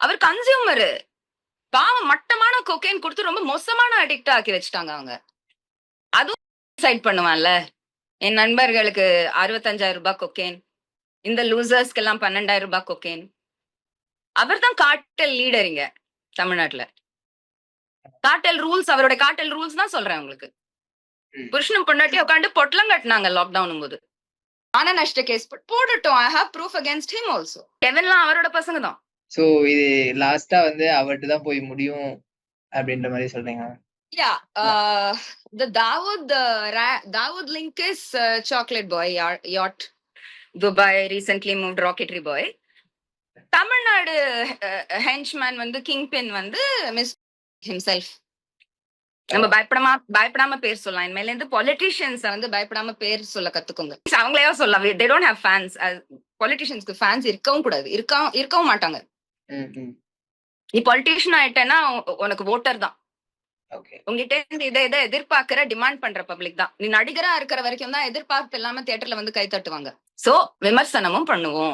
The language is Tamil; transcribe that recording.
அவர் கன்சியூமரு. பாவம் மட்டமான கொக்கைன் குடுத்து ரொம்ப மோசமான அடிக்ட் ஆக்கி வச்சுட்டாங்க அவங்க. அதுவும் டிசைட் பண்ணுவான்ல. என் நண்பர்களுக்கு ரூ. 65,000 கொக்கேன். இந்த லூசர்ஸ்க்கெல்லாம் ரூ. 12,000 கொக்கேன். அவர்தான் கார்ட்டல் லீடர் இங்க தமிழ்நாட்டுல. கார்ட்டல் ரூல்ஸ் அவரோட கார்ட்டல் ரூல்ஸ் தான் சொல்றேன் உங்களுக்கு. புருஷனும் பொண்டாட்டியும் உட்காந்து பொட்டலம் கட்டினாங்க லாக்டவுன் போது. மான நஷ்ட கேஸ் போடட்டும். I have proof against him also. கெவின்லாம் அவரோட பசங்க தான். சோ இது லாஸ்டா வந்து அவர்ட்ட தான் போய் முடியும் அப்படின்ற மாதிரி சொல்றீங்க. Yeah, the Dawood link is chocolate boy yacht. Dubai recently moved rocketry boy. Tamil Nadu ஹென்ச்மேன் வந்து கிங் பின் வந்து மிஸ் himself. நம்ம பயப்படாம பேர் சொல்லலாம். இனிமேல இருந்து பொலிட்டிஷியன்ஸ் வந்து பயப்படாம பேர் சொல்ல கத்துக்கோங்க. அவங்களே சொல்லலாம். they don't have fans. பொலிட்டிஷியன்ஸ்க்கு ஃபேன்ஸ் இருக்கவும் கூடாது. இருக்கவும் மாட்டாங்க. நீ பொலிட்டிஷியன் ஆயிட்டேன்னா உனக்கு ஓட்டர் தான். உங்ககிட்ட இருந்து இதை எதிர்பார்க்கிற டிமாண்ட் பண்ற பப்ளிக் தான். நீ நடிகரா இருக்கிற வரைக்கும் தான் எதிர்பார்ப்பு இல்லாம தியேட்டர்ல வந்து கை தட்டுவாங்க. சோ விமர்சனமும் பண்ணுவோம்.